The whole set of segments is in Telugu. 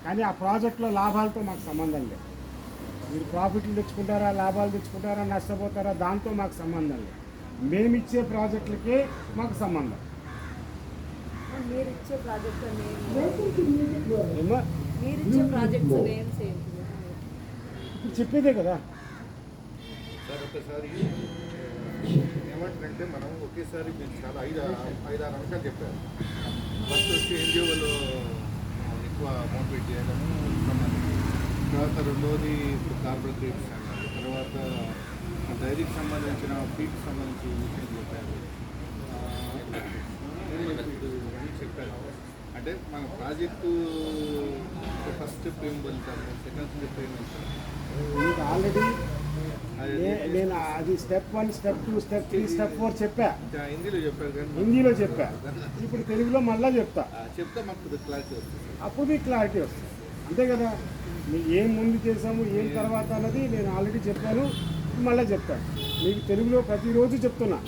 కానీ ఆ ప్రాజెక్టులో లాభాలతో మాకు సంబంధం లేదు. మీరు ప్రాఫిట్లు తెచ్చుకుంటారా, లాభాలు తెచ్చుకుంటారా, నష్టపోతారా, దాంతో మాకు సంబంధం లేదు. మేము ఇచ్చే ప్రాజెక్టులకే మాకు సంబంధం. మీరు ఇచ్చే ప్రాజెక్ట్ ఇప్పుడు చెప్పేదే కదా సార్. ఒకసారి ఏమంటారంటే మనం ఒకేసారి మీరు చాలా ఐదారు అంశాలు చెప్పారు. ఫస్ట్ వచ్చి ఎన్జిఓలో ఎక్కువ మోటివేట్ చేయడము సంబంధించి, తర్వాత రెండోది ఇప్పుడు కార్పొరేట్ రేట్స్ అన్నారు, తర్వాత డైరీకి సంబంధించిన ఫీడ్కి సంబంధించి విషయం చెప్పారు, చెప్పారు. అంటే మన ప్రాజెక్టు ఫస్ట్ స్టెప్ ఏం వెళ్తారు, సెకండ్ స్టెప్ ఏం వెళ్తారు? మీకు ఆల్రెడీ నేను అది స్టెప్ 1, స్టెప్ 2, స్టెప్ 3, స్టెప్ 4 చెప్పా. హిందీలో చెప్పారు కానీ హిందీలో చెప్పా. ఇప్పుడు తెలుగులో మళ్ళీ చెప్తా. చెప్తే మాకు క్లారిటీ వస్తుంది. అప్పుడు మీకు క్లారిటీ వస్తుంది. అంతే కదా. మీకు ఏం ముందు చేసాము, ఏం తర్వాత అన్నది నేను ఆల్రెడీ చెప్పాను, మళ్ళీ చెప్తాను. మీకు తెలుగులో ప్రతిరోజు చెప్తున్నా.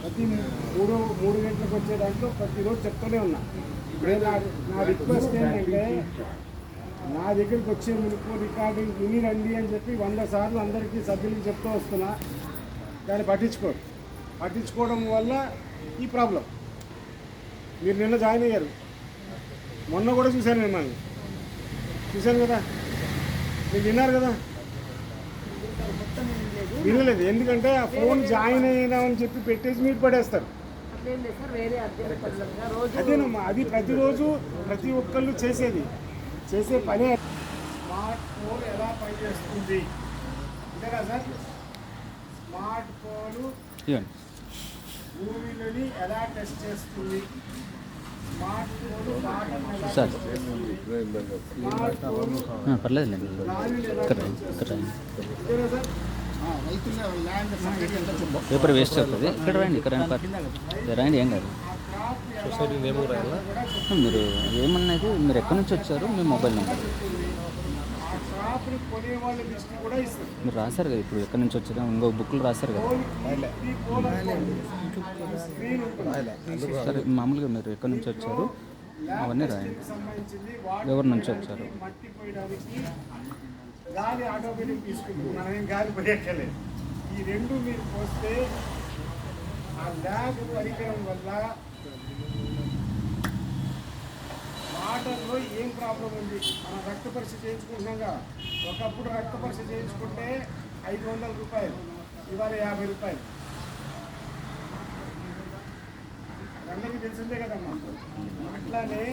ప్రతి 3 గంటలకు వచ్చే దాంట్లో ప్రతిరోజు చెప్తూనే ఉన్నా. నా రిక్వెస్ట్ ఏంటంటే, నా దగ్గరికి వచ్చే మునుపు రికార్డింగ్ విని రండి అని చెప్పి 100 సార్లు అందరికీ సభ్యులకి చెప్తూ వస్తున్నా. దాన్ని పట్టించుకోవడం వల్ల ఈ ప్రాబ్లం. మీరు నిన్న జాయిన్ అయ్యారు, మొన్న కూడా చూశాను, మిమ్మల్ని చూశాను కదా, మీరు విన్నారు కదా. వినలేదు, ఎందుకంటే ఆ ఫోన్ జాయిన్ అయినామని చెప్పి పెట్టేసి మీరు పడేస్తారు. అదేనమ్మా, అది ప్రతిరోజు ప్రతి ఒక్కళ్ళు చేసే పనే. స్మార్ట్ ఫోన్ ఎలా పనిచేస్తుంది అంతేనా సార్? స్మార్ట్ ఫోన్ భూమిని ఎలా టెస్ట్ చేస్తుంది, స్మార్ట్ ఫోన్ వాటర్ని ఎలా టెస్ట్ చేస్తుంది, స్మార్ట్ ఫోన్ పర్లేదులేండి. అంతేనా సార్? పేపర్ వేస్ట్ అవుతుంది. ఇక్కడ రండి, రండి, ఏం కాదు. మీరు ఏమన్నది, మీరు ఎక్కడి నుంచి వచ్చారు, మీ మొబైల్ నెంబర్ మీరు రాశారు కదా. ఇప్పుడు ఎక్కడి నుంచి వచ్చారో ఇంకో బుక్లు రాశారు కదా. సరే, మామూలుగా మీరు ఎక్కడి నుంచి వచ్చారు అవన్నీ రాయండి. ఎవరి నుంచి వచ్చారు. గాలి ఆటోమేటిక్ తీసుకుంటుంది, మనం ఏం గాలి పోయక్కర్లేదు. ఈ రెండు మీరు పోస్తే ఆ ల్యాబ్ పరికరం వల్ల వాటర్లో ఏం ప్రాబ్లం ఉంది. మనం రక్త పరీక్ష చేయించుకుంటున్నాగా. ఒకప్పుడు రక్త పరీక్ష చేయించుకుంటే 500 రూపాయలు, ఇవాళ 50 రూపాయలు. అందరికీ తెలిసిందే కదమ్మా. అట్లానే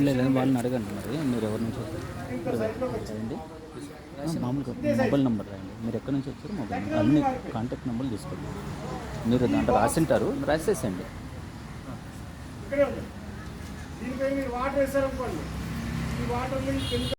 లేదు, వాళ్ళని అడగండి. మరి మీరు ఎవరి నుంచి రాయండి, మామూలుగా మొబైల్ నెంబర్ రాయండి. మీరు ఎక్కడి నుంచి వచ్చారు, మొబైల్ నెంబర్, అన్ని కాంటాక్ట్ నెంబర్లు తీసుకోండి. మీరు దాంట్లో రాసింటారు, రాసేసండి. ఇక్కడే ఉంది. దీనిపై మీరు వాటర్ వేసారనుకోండి, ఈ వాటర్లో